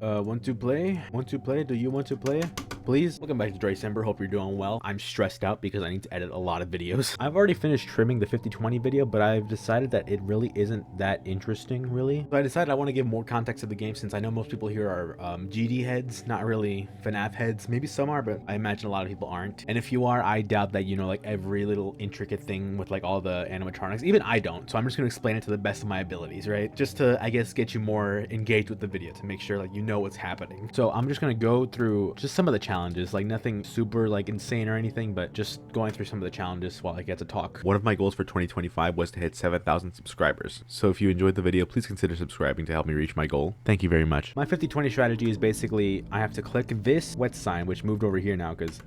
Want to play? Want to play? Do you want to play? Please? Welcome back to December. Hope you're doing well. I'm stressed out because I need to edit a lot of videos. I've already finished trimming the 50/20 video, but I've decided that it really isn't that interesting, really. So I decided I want to give more context to the game since I know most people here are GD heads, not really FNAF heads. Maybe some are, but I imagine a lot of people aren't. And if you are, I doubt that you know like every little intricate thing with like all the animatronics. Even I don't. So I'm just going to explain it to the best of my abilities, right? Just to, I guess, get you more engaged with the video to make sure like you know what's happening. So I'm just going to go through just some of the challenges, like nothing super like insane or anything, but just going through some of the challenges while I get to talk. One of my goals for 2025 was to hit 7,000 subscribers. So if you enjoyed the video, please consider subscribing to help me reach my goal. Thank you very much. My 50/20 strategy is basically I have to click this wet sign, which moved over here now because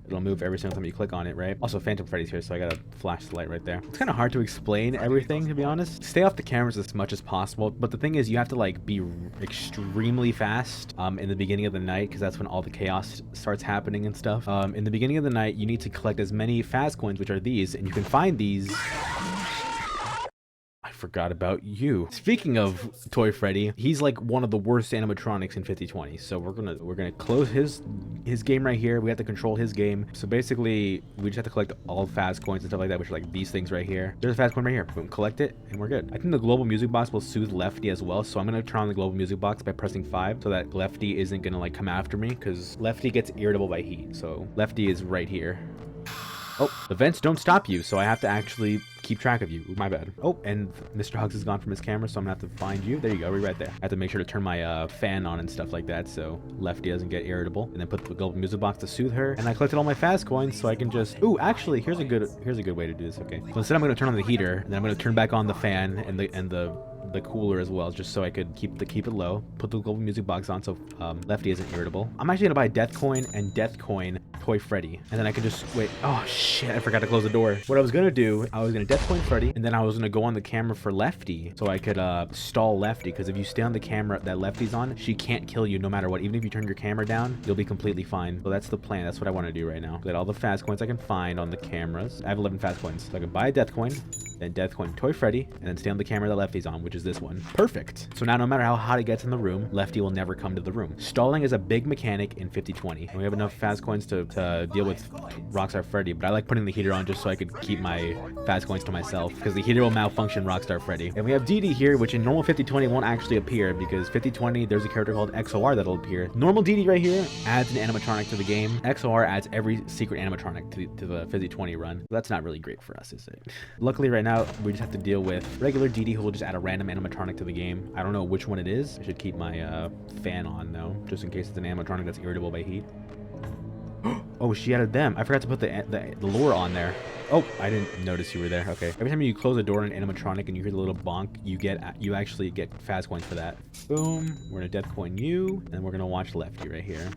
it'll move every single time you click on it, right? Also, Phantom Freddy's here, so I gotta flash the light right there. It's kind of hard to explain everything, to be honest. Stay off the cameras as much as possible, but the thing is, you have to like be extremely fast in the beginning of the night, because that's when all the chaos starts happening and stuff. In the beginning of the night, you need to collect as many fast coins, which are these, and you can find these. Forgot about you. Speaking of Toy Freddy, he's like one of the worst animatronics in 50/20. So we're gonna close his game right here. We have to control his game. So basically, we just have to collect all fast coins and stuff like that, which are like these things right here. There's a fast coin right here. Boom, collect it, and we're good. I think the global music box will soothe Lefty as well. So I'm gonna turn on the global music box by pressing 5, so that Lefty isn't gonna like come after me, because Lefty gets irritable by heat. So Lefty is right here. Oh, the vents don't stop you, so I have to actually keep track of you. My bad. Oh, and Mr. Hugs is gone from his camera, so I'm gonna have to find you. There you go, right there. I have to make sure to turn my fan on and stuff like that, so Lefty doesn't get irritable. And then put the global music box to soothe her. And I collected all my fast coins, so I can just. Ooh, actually, here's a good way to do this. Okay. So instead, I'm gonna turn on the heater, and then I'm gonna turn back on the fan and the cooler as well, just so I could keep it low. Put the global music box on so Lefty isn't irritable. I'm actually gonna buy Death Coin and Death Coin Toy Freddy, and then I can just wait. Oh shit, I forgot to close the door. What I was gonna do, I was gonna Death Coin Freddy, and then I was gonna go on the camera for Lefty so I could stall Lefty, because if you stay on the camera that Lefty's on, she can't kill you no matter what. Even if you turn your camera down, you'll be completely fine. So that's the plan. That's what I want to do right now. Get all the fast coins I can find on the cameras. I have 11 fast coins, so I can buy a Death Coin, then Death Coin Toy Freddy, and then stay on the camera that Lefty's on, which is this one. Perfect. So now no matter how hot it gets in the room, Lefty will never come to the room. Stalling is a big mechanic in 50/20. And we have enough fast coins to deal with Rockstar Freddy, but I like putting the heater on just so I could keep my fast coins to myself, because the heater will malfunction Rockstar Freddy. And we have DD here, which in normal 50/20 won't actually appear, because 50/20 there's a character called XOR that'll appear. Normal DD right here adds an animatronic to the game. XOR adds every secret animatronic to the 50/20 run. So that's not really great for us, is it? Luckily right now we just have to deal with regular DD, who will just add a random animatronic to the game. I don't know which one it is. I should keep my fan on though, just in case it's an animatronic that's irritable by heat. Oh, she added them. I forgot to put the lure on there. Oh, I didn't notice you were there. Okay. Every time you close a door in an animatronic and you hear the little bonk, you actually get fast coins for that. Boom. We're gonna Death Coin you, and we're gonna watch Lefty right here.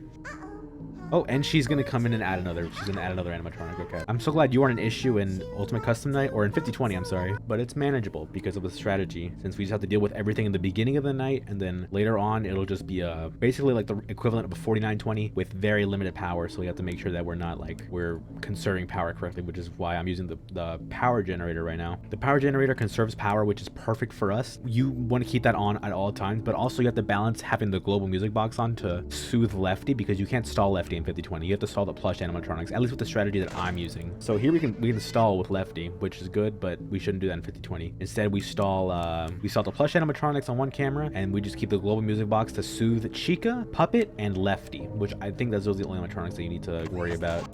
Oh, and she's gonna come in and add another. She's gonna add another animatronic. Okay. I'm so glad you aren't an issue in Ultimate Custom Night, or in 50/20. I'm sorry, but it's manageable because of the strategy. Since we just have to deal with everything in the beginning of the night, and then later on it'll just be basically like the equivalent of a 49/20 with very limited power. So we have to make sure that we're conserving power correctly, which is why I'm using the power generator right now. The power generator conserves power, which is perfect for us. You want to keep that on at all times, but also you have to balance having the global music box on to soothe Lefty, because you can't stall Lefty in 50/20. You have to stall the plush animatronics, at least with the strategy that I'm using. So here we can stall with Lefty, which is good, but we shouldn't do that in 50/20. Instead, we stall the plush animatronics on one camera, and we just keep the global music box to soothe Chica, Puppet, and Lefty, which I think those are the only animatronics that you need to worry about.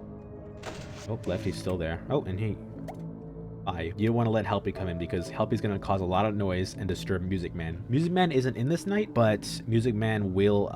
Oh, Lefty's still there. Oh, and you don't want to let Helpy come in, because Helpy's going to cause a lot of noise and disturb Music Man. Music Man isn't in this night, but Music Man will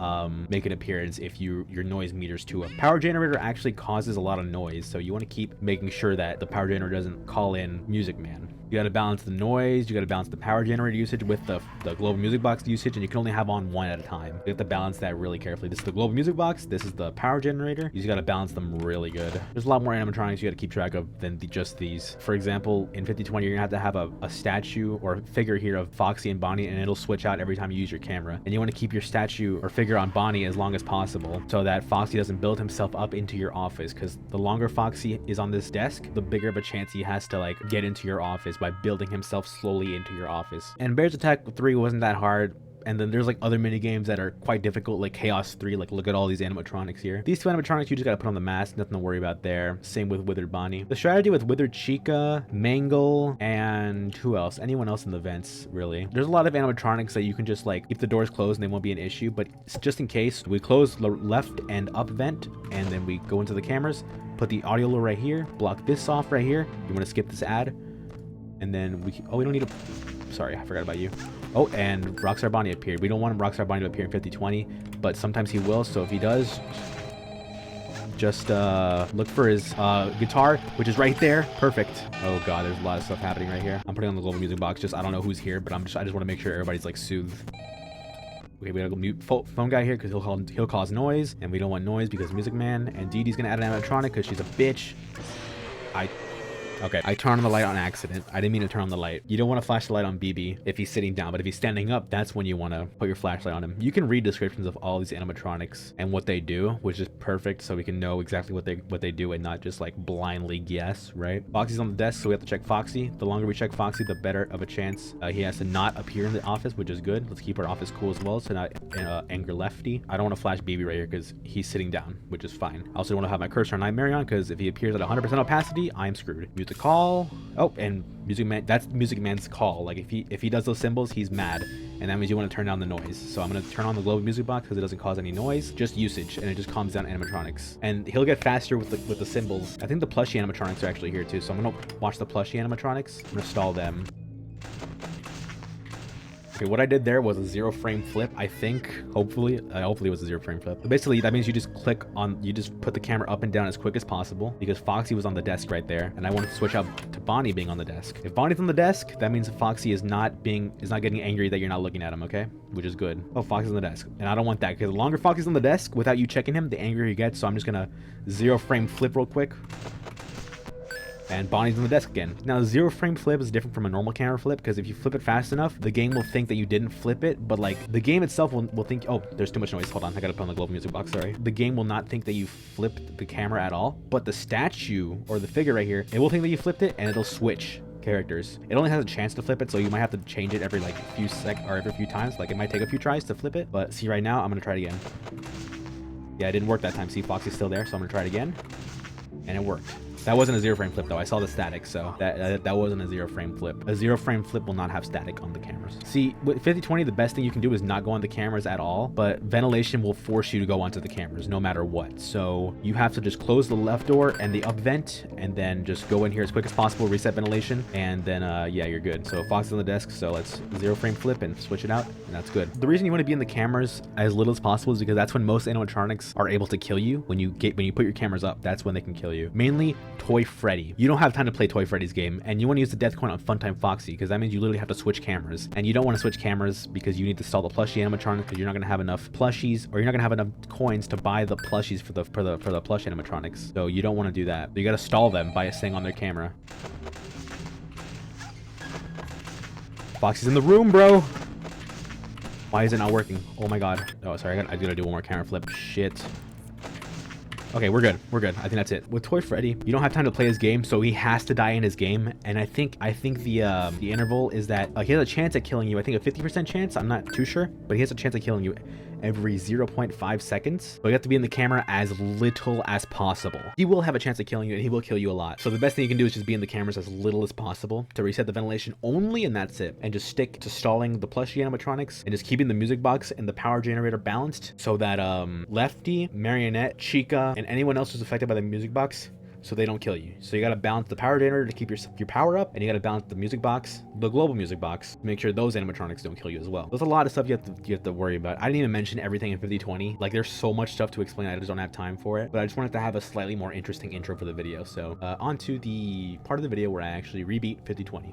make an appearance if your noise meters too up. Power generator actually causes a lot of noise, so you want to keep making sure that the power generator doesn't call in Music Man. You got to balance the noise, you got to balance the power generator usage with the global music box usage, and you can only have on one at a time. You have to balance that really carefully. This is the global music box, this is the power generator. You just got to balance them really good. There's a lot more animatronics you got to keep track of than just these. For example, in 50/20 you're gonna have a statue or figure here of Foxy and Bonnie, and it'll switch out every time you use your camera. And you want to keep your statue or figure on Bonnie as long as possible, so that Foxy doesn't build himself up into your office, because the longer Foxy is on this desk, the bigger of a chance he has to like get into your office by building himself slowly into your office. And Bear's Attack 3 wasn't that hard. And then there's like other mini games that are quite difficult, like Chaos 3. Like look at all these animatronics here. These two animatronics you just gotta put on the mask, nothing to worry about there. Same with Withered Bonnie. The strategy with Withered Chica, Mangle, and who else? Anyone else in the vents, really. There's a lot of animatronics that you can just like keep the doors closed and they won't be an issue, but just in case, we close the left and up vent and then we go into the cameras, put the audio low right here, block this off right here. You want to skip this ad, and then we don't need a, sorry, I forgot about you. Oh, and Rockstar Bonnie appeared. We don't want Rockstar Bonnie to appear in 5020, but sometimes he will, so if he does, just look for his guitar, which is right there. Perfect. Oh god, there's a lot of stuff happening right here. I'm putting on the global music box, just I don't know who's here, but I just want to make sure everybody's like soothed. Okay, we gotta go mute phone guy here because he'll cause noise, and we don't want noise because Music Man. And Dee Dee's gonna add an animatronic because she's a bitch. Okay, I turned on the light on accident. I didn't mean to turn on the light. You don't want to flash the light on BB if he's sitting down, but if he's standing up, that's when you want to put your flashlight on him. You can read descriptions of all these animatronics and what they do, which is perfect, so we can know exactly what they do and not just like blindly guess, right? Foxy's on the desk, so we have to check Foxy. The longer we check Foxy, the better of a chance he has to not appear in the office, which is good. Let's keep our office cool as well, so not anger Lefty. I don't want to flash BB right here because he's sitting down, which is fine. I also want to have my cursor on Nightmare on because if he appears at 100% opacity, I'm screwed. Mute the call. Oh, and Music Man, that's Music Man's call. Like if he does those symbols, he's mad, and that means you want to turn down the noise. So I'm gonna turn on the global music box because it doesn't cause any noise, just usage, and it just calms down animatronics. And he'll get faster with the symbols. I think the plushie animatronics are actually here too, so I'm gonna watch the plushie animatronics. I'm gonna stall them. Okay, what I did there was a 0 frame flip, I think. Hopefully it was a 0 frame flip. But basically, that means you just you just put the camera up and down as quick as possible because Foxy was on the desk right there, and I wanted to switch out to Bonnie being on the desk. If Bonnie's on the desk, that means Foxy is not getting angry that you're not looking at him, okay? Which is good. Oh, Foxy's on the desk, and I don't want that because the longer Foxy's on the desk without you checking him, the angrier he gets. So I'm just gonna 0 frame flip real quick. And Bonnie's on the desk again. Now, 0 frame flip is different from a normal camera flip because if you flip it fast enough, the game will think that you didn't flip it, but like the game itself will think, oh, there's too much noise. Hold on, I gotta put on the global music box, sorry. The game will not think that you flipped the camera at all, but the statue or the figure right here, it will think that you flipped it and it'll switch characters. It only has a chance to flip it, so you might have to change it every like every few times. Like it might take a few tries to flip it, but see right now, I'm gonna try it again. Yeah, it didn't work that time. See, Foxy's still there, so I'm gonna try it again, and it worked. That wasn't a 0 frame flip though. I saw the static, so that wasn't a 0 frame flip. A 0 frame flip will not have static on the cameras. See, with 5020, the best thing you can do is not go on the cameras at all, but ventilation will force you to go onto the cameras no matter what. So you have to just close the left door and the up vent, and then just go in here as quick as possible, reset ventilation, and then yeah, you're good. So Fox is on the desk, so let's 0 frame flip and switch it out, and that's good. The reason you want to be in the cameras as little as possible is because that's when most animatronics are able to kill you. When you put your cameras up, that's when they can kill you. Mainly Toy Freddy. You don't have time to play Toy Freddy's game, and you want to use the death coin on Funtime Foxy because that means you literally have to switch cameras, and you don't want to switch cameras because you need to stall the plushie animatronic because you're not going to have enough plushies, or you're not going to have enough coins to buy the plushies for the plush animatronics. So you don't want to do that. So you got to stall them by staying on their camera. Foxy's in the room, bro. Why is it not working? Oh my god. Oh, sorry. I gotta do one more camera flip. Shit. Okay, we're good. We're good. I think that's it. With Toy Freddy, you don't have time to play his game, so he has to die in his game. And I think the interval is that he has a chance at killing you. I think a 50% chance. I'm not too sure, but he has a chance at killing you every 0.5 seconds. But you have to be in the camera as little as possible. He will have a chance at killing you, and he will kill you a lot. So the best thing you can do is just be in the cameras as little as possible to reset the ventilation only, and that's it. And just stick to stalling the plushie animatronics and just keeping the music box and the power generator balanced so that Lefty, Marionette, Chica, and anyone else who's affected by the music box, so they don't kill you. So you got to balance the power generator to keep your power up, and you got to balance the music box, the global music box, to make sure those animatronics don't kill you as well. There's a lot of stuff you have to worry about. I didn't even mention everything in 5020. Like there's so much stuff to explain, I just don't have time for it. But I just wanted to have a slightly more interesting intro for the video. So on to the part of the video where I actually rebeat 5020.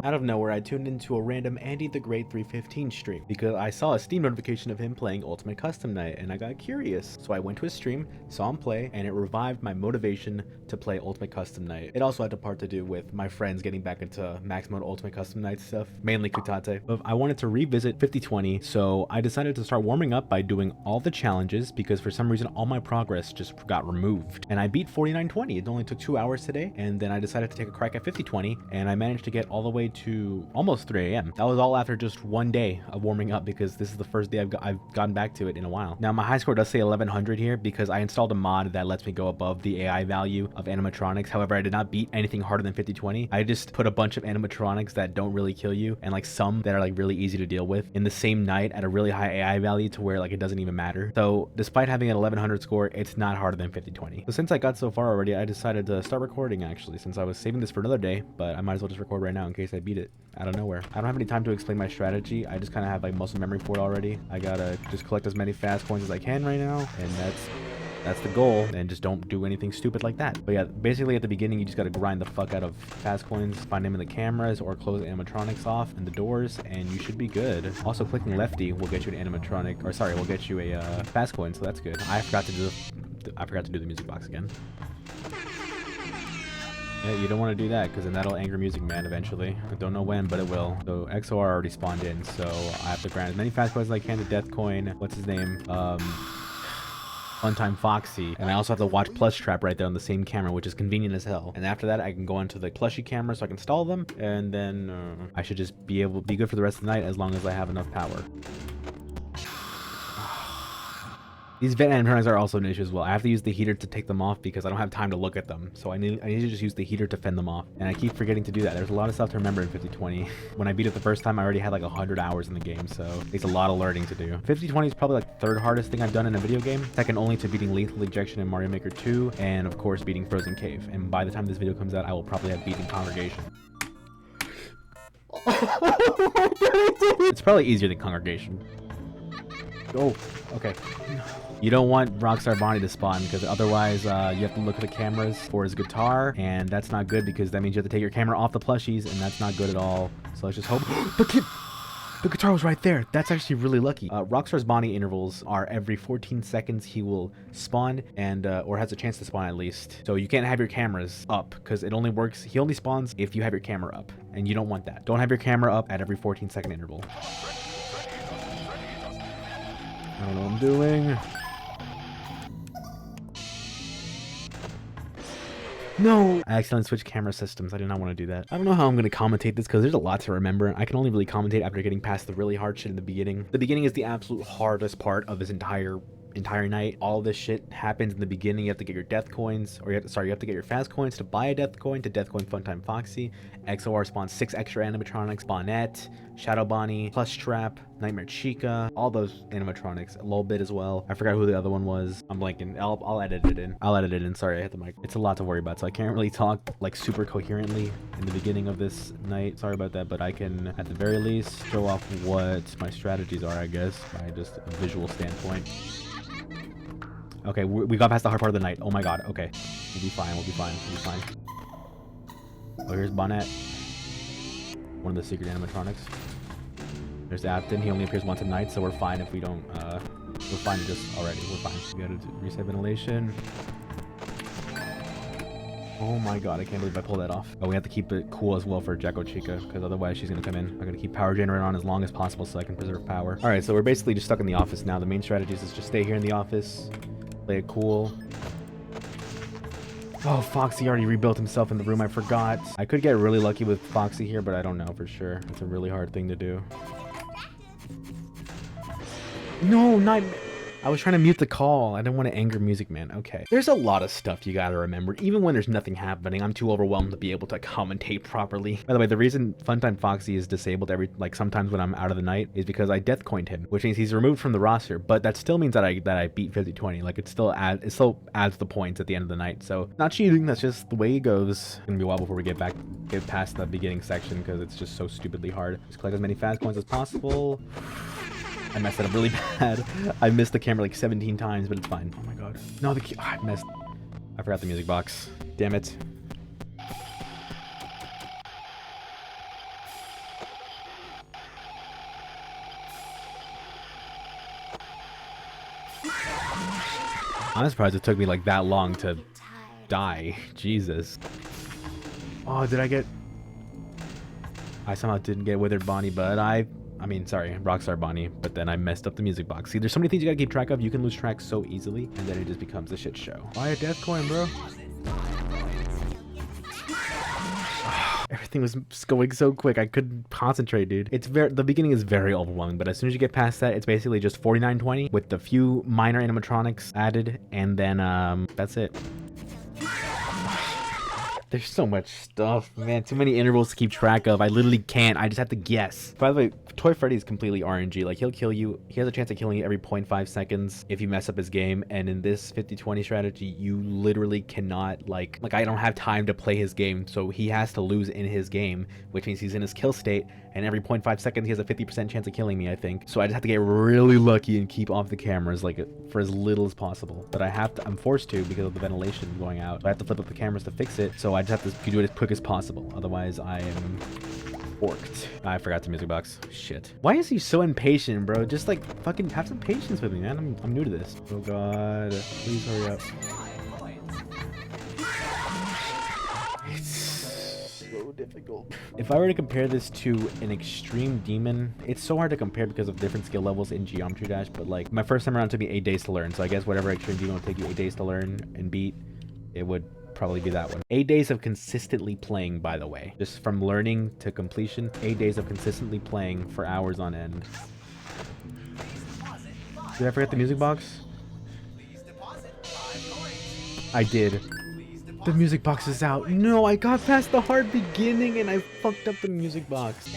Out of nowhere, I tuned into a random Andy the Great 315 stream because I saw a Steam notification of him playing Ultimate Custom Night, and I got curious. So I went to his stream, saw him play, and it revived my motivation to play Ultimate Custom Night. It also had a part to do with my friends getting back into Max Mode Ultimate Custom Night stuff, mainly Kutate. But I wanted to revisit 5020, so I decided to start warming up by doing all the challenges because for some reason all my progress just got removed. And I beat 4920. It only took 2 hours today, and then I decided to take a crack at 5020, and I managed to get all the way to almost 3 a.m. That was all after just one day of warming up, because this is the first day I've gotten back to it in a while. Now my high score does say 1100 here because I installed a mod that lets me go above the AI value of animatronics. However, I did not beat anything harder than 5020. I just put a bunch of animatronics that don't really kill you and like some that are like really easy to deal with in the same night at a really high AI value to where like it doesn't even matter. So despite having an 1100 score, it's not harder than 5020. So since I got so far already, I decided to start recording actually, since I was saving this for another day, but I might as well just record right now in case I beat it out of nowhere. I don't have any time to explain my strategy. I just kind of have like muscle memory for it already. I gotta just collect as many fast coins as I can right now, and that's the goal, and just don't do anything stupid like that. But yeah, basically at the beginning you just got to grind the fuck out of fast coins, find them in the cameras, or close animatronics off and the doors, and you should be good. Also, clicking lefty will get you an animatronic, or sorry, will get you a fast coin, so that's good. I forgot to do the music box again. Yeah, you don't want to do that because then that'll anger Music Man eventually. I don't know when, but it will. So XOR already spawned in, so I have to grind as many fast coins as I can to Death Coin. What's his name? Funtime Foxy. And I also have to watch Plush Trap right there on the same camera, which is convenient as hell. And after that, I can go onto the plushie camera so I can install them, and then I should just be good for the rest of the night as long as I have enough power. These vent animatronics are also an issue as well. I have to use the heater to take them off because I don't have time to look at them. So I need to just use the heater to fend them off. And I keep forgetting to do that. There's a lot of stuff to remember in 5020. When I beat it the first time, I already had like 100 hours in the game. So it takes a lot of learning to do. 5020 is probably like the third hardest thing I've done in a video game. Second only to beating Lethal Ejection in Mario Maker 2. And of course, beating Frozen Cave. And by the time this video comes out, I will probably have beaten Congregation. It's probably easier than Congregation. Oh, okay. You don't want Rockstar Bonnie to spawn because otherwise you have to look at the cameras for his guitar, and that's not good because that means you have to take your camera off the plushies, and that's not good at all. So let's just hope. The guitar was right there. That's actually really lucky. Rockstar's Bonnie intervals are every 14 seconds he will spawn, and or has a chance to spawn at least. So you can't have your cameras up because it only works. He only spawns if you have your camera up, and you don't want that. Don't have your camera up at every 14-second interval. I don't know what I'm doing. No! I accidentally switched camera systems. I did not want to do that. I don't know how I'm going to commentate this because there's a lot to remember. I can only really commentate after getting past the really hard shit in the beginning. The beginning is the absolute hardest part of this entire night. All this shit happens in the beginning. You have to get your death coins, or you have to get your fast coins to buy a death coin to Death Coin Funtime Foxy. XOR spawns 6 extra animatronics: Bonnet, Shadow Bonnie, Plush Trap, Nightmare Chica, all those animatronics, a little bit as well. I forgot who the other one was. I'm blanking. I'll edit it in. Sorry, I hit the mic. It's a lot to worry about, so I can't really talk like super coherently in the beginning of this night. Sorry about that, but I can at the very least show off what my strategies are, I guess, by just a visual standpoint. Okay, we got past the hard part of the night. Oh my god, okay. We'll be fine, we'll be fine. Oh, here's Bonnet. One of the secret animatronics. There's Afton. He only appears once a night, so we're fine if we don't, we're fine just already. We're fine. We gotta reset ventilation. Oh my god, I can't believe I pulled that off. Oh, we have to keep it cool as well for Jacko Chica, because otherwise she's gonna come in. I'm gonna keep power generator on as long as possible so I can preserve power. Alright, so we're basically just stuck in the office now. The main strategy is just stay here in the office, play it cool. Oh, Foxy already rebuilt himself in the room, I forgot. I could get really lucky with Foxy here, but I don't know for sure. It's a really hard thing to do. No, not... I was trying to mute the call. I didn't want to anger Music Man. Okay. There's a lot of stuff you gotta remember. Even when there's nothing happening, I'm too overwhelmed to be able to commentate properly. By the way, the reason Funtime Foxy is disabled sometimes when I'm out of the night is because I death coined him, which means he's removed from the roster, but that still means that I beat 5020. Like it still adds the points at the end of the night. So not cheating, that's just the way it goes. It's gonna be a while before we get past the beginning section because it's just so stupidly hard. Just collect as many fast coins as possible. I messed it up really bad. I missed the camera like 17 times, but it's fine. Oh my god. No, I messed. I forgot the music box. Damn it. I'm surprised it took me like that long to die. Jesus. Oh, did I get... I somehow didn't get Withered Bonnie, but I mean, sorry, Rockstar Bonnie, but then I messed up the music box. See, there's so many things you gotta keep track of. You can lose track so easily, and then it just becomes a shit show. Buy a death coin, bro. Everything was just going so quick. I couldn't concentrate, dude. The beginning is very overwhelming, but as soon as you get past that, it's basically just 4920 with a few minor animatronics added, and then that's it. There's so much stuff, man. Too many intervals to keep track of. I literally can't. I just have to guess. By the way, Toy Freddy is completely RNG. Like, he'll kill you. He has a chance of killing you every 0.5 seconds if you mess up his game. And in this 50-20 strategy, you literally cannot, like I don't have time to play his game. So he has to lose in his game, which means he's in his kill state. And every 0.5 seconds, he has a 50% chance of killing me, I think. So I just have to get really lucky and keep off the cameras, like, for as little as possible. But I'm forced to because of the ventilation going out. So I have to flip up the cameras to fix it. So I just have to do it as quick as possible. Otherwise, I am forked. I forgot the music box. Shit. Why is he so impatient, bro? Just, like, fucking have some patience with me, man. I'm new to this. Oh, God. Please hurry up. So difficult. If I were to compare this to an extreme demon, it's so hard to compare because of different skill levels in Geometry Dash, but like my first time around took me 8 days to learn, so I guess whatever extreme demon would take you 8 days to learn and beat, it would probably be that one. 8 days of consistently playing, by the way. Just from learning to completion, 8 days of consistently playing for hours on end. Did I forget the music box? I did. The music box is out. No, I got past the hard beginning and I fucked up the music box.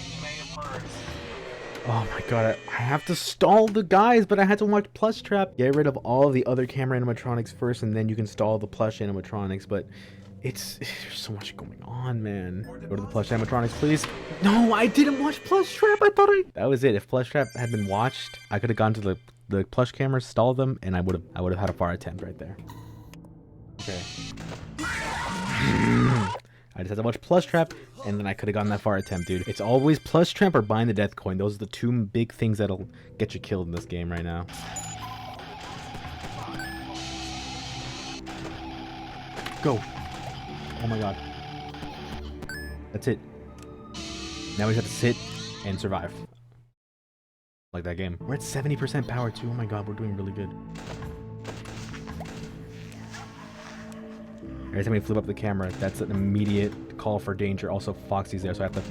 Oh my god, I have to stall the guys, but I had to watch Plush Trap. Get rid of all of the other camera animatronics first, and then you can stall the plush animatronics, but there's so much going on, man. Go to the plush animatronics, please. No, I didn't watch Plush Trap. That was it. If Plush Trap had been watched, I could have gone to the plush cameras, stalled them, and I would have had a far attempt right there. Okay. I just had to watch Plush Trap, and then I could have gotten that far attempt, dude. It's always Plush Trap or buying the death coin. Those are the two big things that'll get you killed in this game right now. Go. Oh my god. That's it. Now we just have to sit and survive. Like that game. We're at 70% power too. Oh my god, we're doing really good. Every time we flip up the camera, that's an immediate call for danger. Also, Foxy's there, so I have to...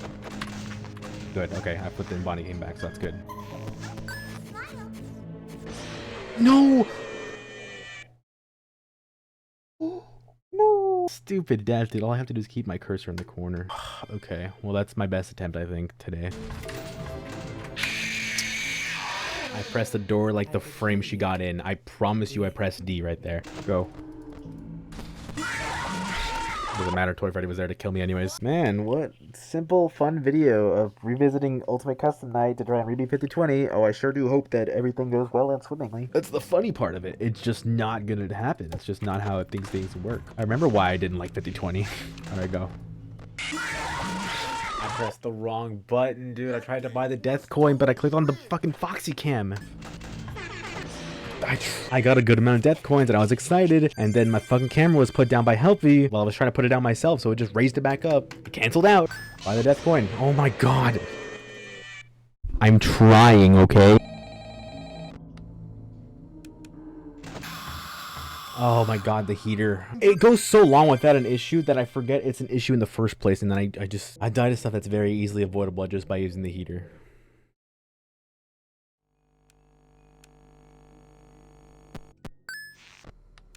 Good, okay, I flipped it and Bonnie came back, so that's good. No! No! Stupid death, dude. All I have to do is keep my cursor in the corner. Okay, well, that's my best attempt, I think, today. I pressed the door like the frame she got in. I promise you I pressed D right there. Go. Doesn't matter, Toy Freddy was there to kill me anyways. Man, what simple, fun video of revisiting Ultimate Custom Night to try and Rebeat 50-20. Oh, I sure do hope that everything goes well and swimmingly. That's the funny part of it. It's just not gonna happen. It's just not how things work. I remember why I didn't like 50-20. Alright, go. I pressed the wrong button, dude. I tried to buy the death coin, but I clicked on the fucking Foxy cam. I got a good amount of death coins and I was excited, and then my fucking camera was put down by Helpy while I was trying to put it down myself, so it just raised it back up. It canceled out. Buy the death coin. Oh my god. I'm trying, okay? Oh my god, the heater. It goes so long without an issue that I forget it's an issue in the first place, and then I die to stuff that's very easily avoidable just by using the heater.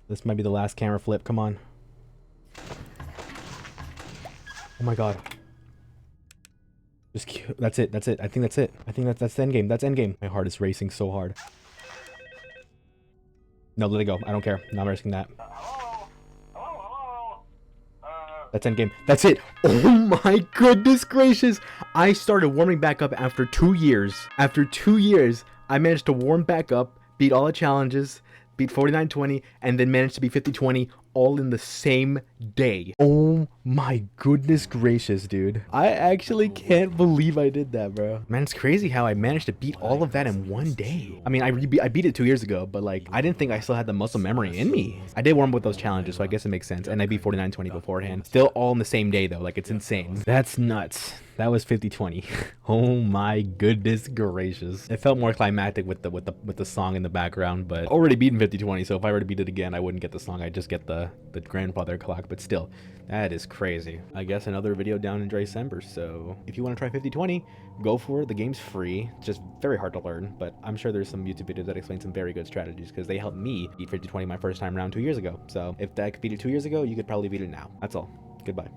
This might be the last camera flip. Come on. Oh my god. Just that's it. That's it. I think that's it. I think that's the end game. That's end game. My heart is racing so hard. No, let it go. I don't care. Not risking that. That's end game. That's it. Oh my goodness gracious. I started warming back up after 2 years. After 2 years, I managed to warm back up, beat all the challenges, beat 49-20, and then managed to beat 50-20 all in the same day. Oh my goodness gracious, dude. I actually can't believe I did that, bro. Man, it's crazy how I managed to beat all of that in 1 day. I mean, I beat it 2 years ago, but like, I didn't think I still had the muscle memory in me. I did warm up with those challenges, so I guess it makes sense. And I beat 49-20 beforehand. Still all in the same day though, like it's insane. That's nuts. That was 50-20. Oh my goodness gracious. It felt more climactic with the song in the background, but already beaten 50-20, so if I were to beat it again, I wouldn't get the song, I'd just get the the grandfather clock, but still, that is crazy. I guess another video down in December. So if you want to try 50-20, go for it. The game's free, just very hard to learn, but I'm sure there's some YouTube videos that explain some very good strategies because they helped me beat 50-20 my first time around 2 years ago. So if that could beat it 2 years ago, you could probably beat it now. That's all. Goodbye.